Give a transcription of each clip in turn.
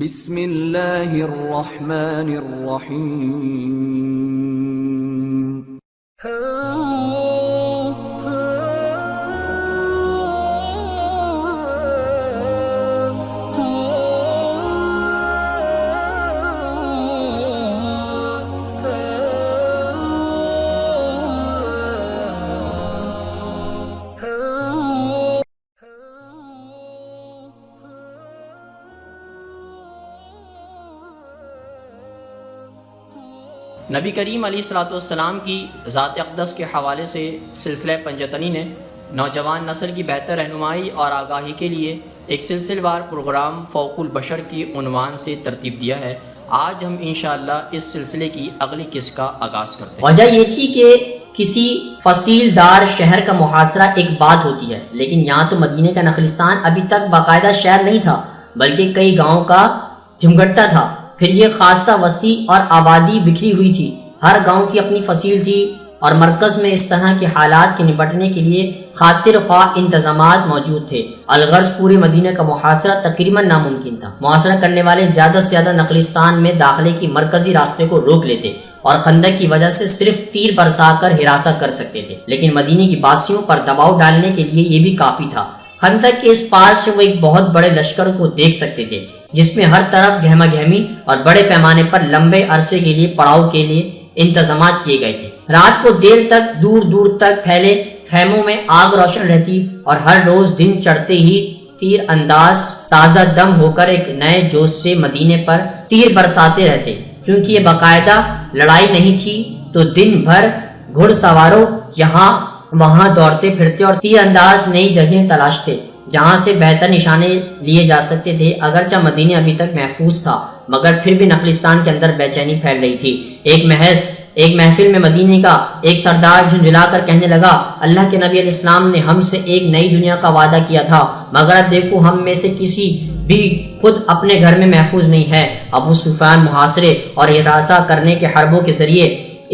بسم اللہ الرحمن الرحیم۔ نبی کریم علیہ الصلوۃ والسلام کی ذات اقدس کے حوالے سے سلسلہ پنجتنی نے نوجوان نسل کی بہتر رہنمائی اور آگاہی کے لیے ایک سلسلہ وار پروگرام فوق البشر کی عنوان سے ترتیب دیا ہے۔ آج ہم انشاءاللہ اس سلسلے کی اگلی قسط کا آغاز کرتے ہیں۔ وجہ یہ تھی کہ کسی فصیل دار شہر کا محاصرہ ایک بات ہوتی ہے، لیکن یہاں تو مدینے کا نخلستان ابھی تک باقاعدہ شہر نہیں تھا بلکہ کئی گاؤں کا جھمگٹا تھا۔ پھر یہ خاصہ وسیع اور آبادی بکھری ہوئی تھی، ہر گاؤں کی اپنی فصیل تھی اور مرکز میں اس طرح کے حالات کے نپٹنے کے لیے خاطر خواہ انتظامات موجود تھے۔ الغرض پورے مدینہ کا محاصرہ تقریباً ناممکن تھا۔ محاصرہ کرنے والے زیادہ سے زیادہ نخلستان میں داخلے کی مرکزی راستے کو روک لیتے اور خندق کی وجہ سے صرف تیر برسا کر ہراساں کر سکتے تھے، لیکن مدینے کی باسیوں پر دباؤ ڈالنے کے لیے یہ بھی کافی تھا۔ خندق کے اس پار سے وہ ایک بہت بڑے لشکر کو دیکھ سکتے تھے جس میں ہر طرف گہما گہمی اور بڑے پیمانے پر لمبے عرصے کے لیے پڑاؤ کے لیے انتظامات کیے گئے تھے۔ رات کو دیر تک دور دور تک پھیلے خیموں میں آگ روشن رہتی اور ہر روز دن چڑھتے ہی تیر انداز تازہ دم ہو کر ایک نئے جوش سے مدینے پر تیر برساتے رہتے۔ چونکہ یہ باقاعدہ لڑائی نہیں تھی تو دن بھر گھڑ سواروں یہاں وہاں دوڑتے پھرتے اور تیر انداز نئی جگہیں تلاشتے جہاں سے بہتر نشانے لیے جا سکتے تھے۔ اگرچہ مدینہ ابھی تک محفوظ تھا مگر پھر بھی نخلستان کے اندر بے چینی پھیل رہی تھی۔ ایک محفل میں مدینے کا ایک سردار جھنجھلا کر کہنے لگا، اللہ کے نبی علیہ السلام نے ہم سے ایک نئی دنیا کا وعدہ کیا تھا مگر اب دیکھو ہم میں سے کسی بھی خود اپنے گھر میں محفوظ نہیں ہے۔ ابو سفیان محاصرے اور ہراساں کرنے کے حربوں کے ذریعے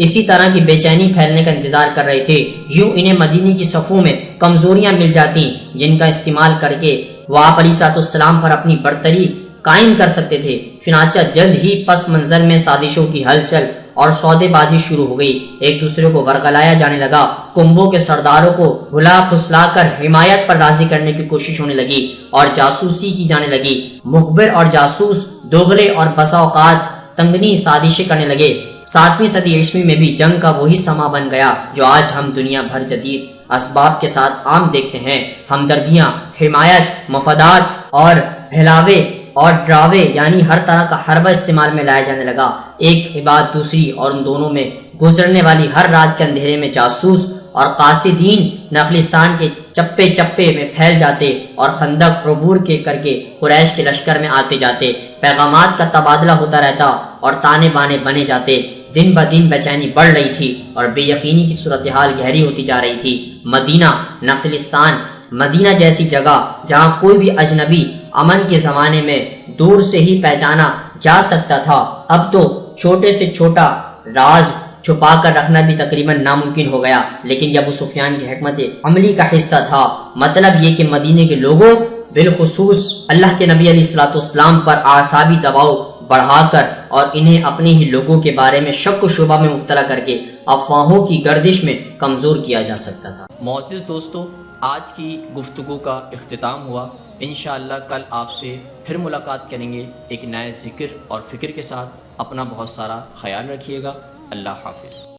اسی طرح کی بے چینی پھیلنے کا انتظار کر رہے تھے۔ یوں انہیں مدینے کی صفوں میں کمزوریاں مل جاتی جن کا استعمال کر کے وہ آپ علیہ السلام پر اپنی برتری قائم کر سکتے تھے۔ چنانچہ جلد ہی پس منظر میں سازشوں کی ہلچل اور سودے بازی شروع ہو گئی۔ ایک دوسرے کو ورگلایا جانے لگا، کنبوں کے سرداروں کو بھلا پھسلا کر حمایت پر راضی کرنے کی کوشش ہونے لگی اور جاسوسی کی جانے لگی۔ مخبر اور جاسوس دوغلے اور بسا اوقات تنگنی سازشیں کرنے لگے۔ 7ویں صدی عیسوی میں بھی جنگ کا وہی سما بن گیا جو آج ہم دنیا بھر جدید اسباب کے ساتھ عام دیکھتے ہیں۔ ہمدردیاں، حمایت، مفادات اور بہلاوے اور ڈراوے یعنی ہر طرح کا حربہ استعمال میں لایا جانے لگا۔ ایک عبادت دوسری اور ان دونوں میں گزرنے والی ہر رات کے اندھیرے میں جاسوس اور قاصدین نخلستان کے چپے چپے میں پھیل جاتے اور خندق عبور کر کے قریش کے لشکر میں آتے جاتے۔ پیغامات کا تبادلہ ہوتا رہتا اور تانے بانے بنے جاتے۔ دن بدن بے چینی بڑھ رہی تھی اور بے یقینی کی صورتحال گہری ہوتی جا رہی تھی۔ مدینہ نخلستان، مدینہ جیسی جگہ جہاں کوئی بھی اجنبی امن کے زمانے میں دور سے ہی پہچانا جا سکتا تھا، اب تو چھوٹے سے چھوٹا راز چھپا کر رکھنا بھی تقریباً ناممکن ہو گیا۔ لیکن یہ ابو سفیان کی حکمت عملی کا حصہ تھا۔ مطلب یہ کہ مدینے کے لوگوں بالخصوص اللہ کے نبی علیہ السلام پر اعصابی دباؤ بڑھا کر اور انہیں اپنے ہی لوگوں کے بارے میں شک و شبہ میں مبتلا کر کے افواہوں کی گردش میں کمزور کیا جا سکتا تھا۔ معزز دوستو، آج کی گفتگو کا اختتام ہوا۔ انشاءاللہ کل آپ سے پھر ملاقات کریں گے ایک نئے ذکر اور فکر کے ساتھ۔ اپنا بہت سارا خیال رکھیے گا۔ اللہ حافظ۔